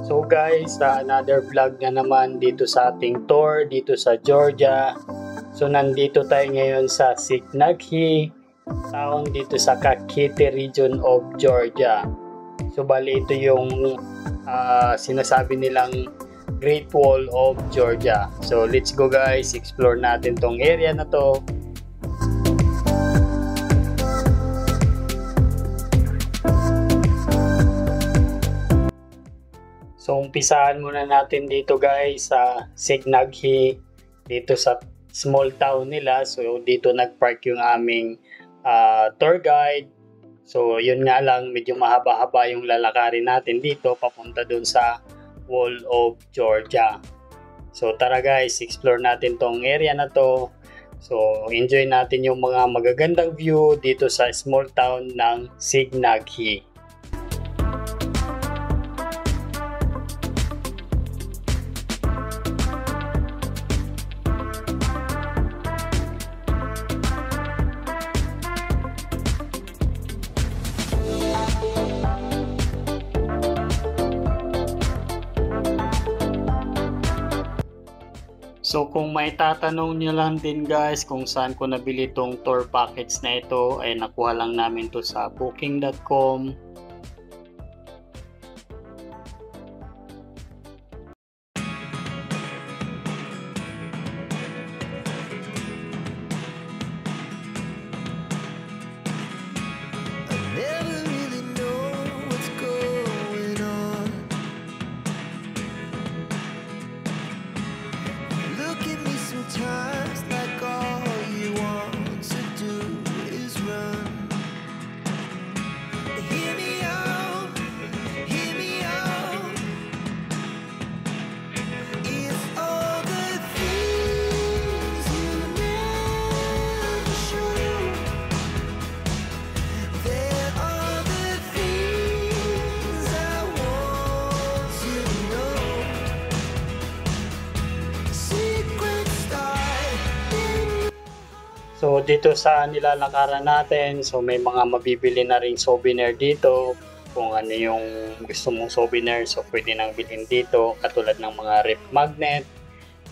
So guys, another vlog na naman dito sa ating tour dito sa Georgia. So nandito tayo ngayon sa Signaghi town dito sa Kakheti region of Georgia. So bali ito yung sinasabi nilang Great Wall of Georgia. So let's go guys, explore natin tong area na to. So umpisahan muna natin dito guys sa Signaghi, dito sa small town nila. So dito nagpark yung aming tour guide. So yun nga lang, medyo mahaba-haba yung lalakarin natin dito papunta dun sa Wall of Georgia. So tara guys, explore natin tong area na to. So enjoy natin yung mga magagandang view dito sa small town ng Signaghi. So kung may tatanong nyo lang din guys kung saan ko nabili tong tour package na ito, ay nakuha lang namin to sa booking.com. Times like all you want to do is run. Hear me out, hear me out. It's all the things you never show. There are the things I want to know. So dito sa nilalakaran natin, so may mga mabibili na ring souvenir dito. Kung ano yung gusto mong souvenir, so pwede nang bilhin dito, katulad ng mga ref magnet.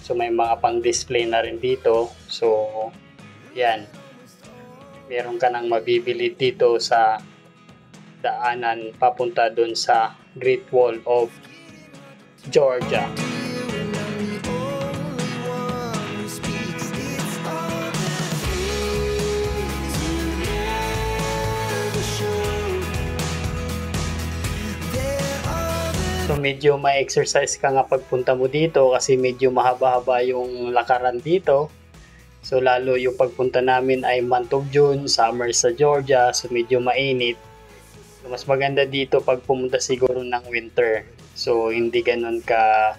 So may mga pang display na rin dito. So yan, meron ka nang mabibili dito sa daanan papunta dun sa Great Wall of Georgia. So medyo ma-exercise ka nga pagpunta mo dito kasi medyo mahaba-haba yung lakaran dito. So lalo yung pagpunta namin ay month of June, summer sa Georgia, so medyo mainit. So mas maganda dito pag pumunta siguro ng winter. So hindi ganun ka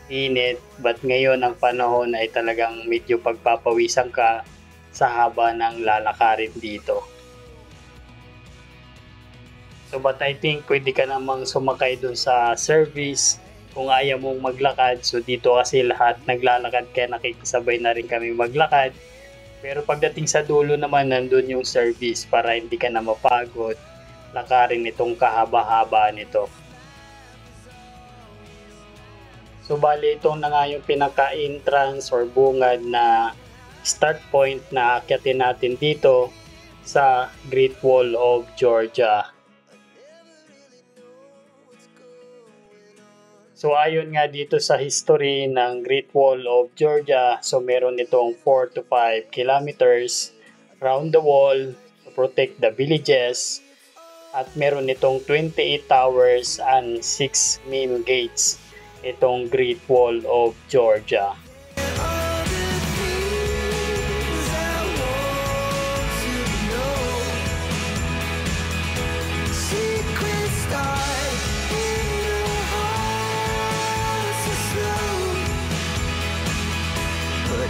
init, but ngayon ang panahon ay talagang medyo pagpapawisan ka sa haba ng lalakarin dito. So but I think pwede ka namang sumakay dun sa service kung ayaw mong maglakad. So dito kasi lahat naglalakad kaya nakikisabay na rin kami maglakad. Pero pagdating sa dulo naman nandun yung service para hindi ka na mapagod lakarin itong kahaba-haba nito. So bali ito na nga yung pinaka-entrance or bungad na start point na akyatin natin dito sa Great Wall of Georgia. So ayon nga dito sa history ng Great Wall of Georgia, so meron itong 4 to 5 kilometers around the wall to protect the villages at meron itong 28 towers and 6 main gates itong Great Wall of Georgia.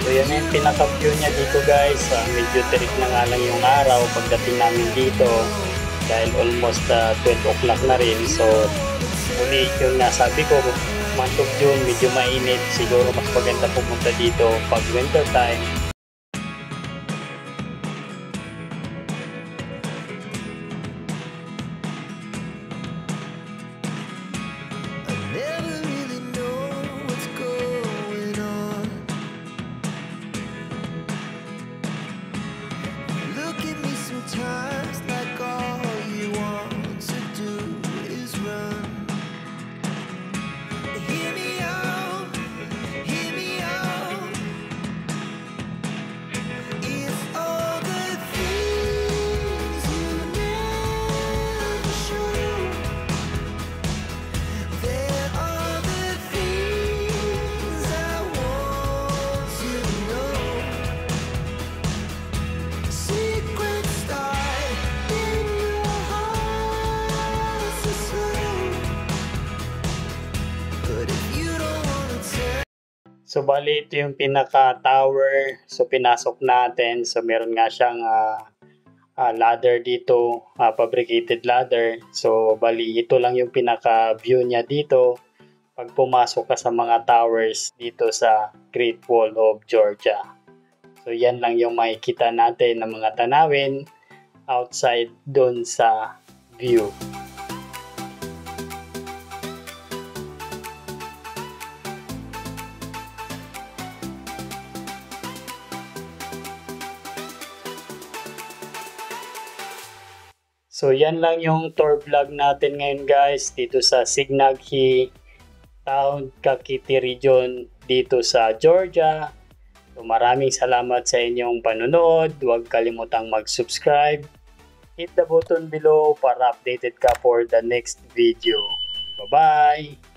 So yan yung pinaka-view niya dito guys. Medyo tirik na nga lang yung araw pagdating namin dito dahil almost 12 o'clock na rin. So muli yung nasabi ko, month of June medyo mainit. Siguro mas maganda pumunta dito pag winter time. So bali ito yung pinaka-tower. So pinasok natin. So meron nga siyang ladder dito, fabricated ladder. So bali ito lang yung pinaka-view niya dito pag pumasok ka sa mga towers dito sa Great Wall of Georgia. So yan lang yung makikita natin ng mga tanawin outside doon sa view. So yan lang yung tour vlog natin ngayon guys dito sa Signaghi Town, Cavite Region dito sa Georgia. So maraming salamat sa inyong panonood. Huwag kalimutang mag-subscribe. Hit the button below para updated ka for the next video. Bye-bye!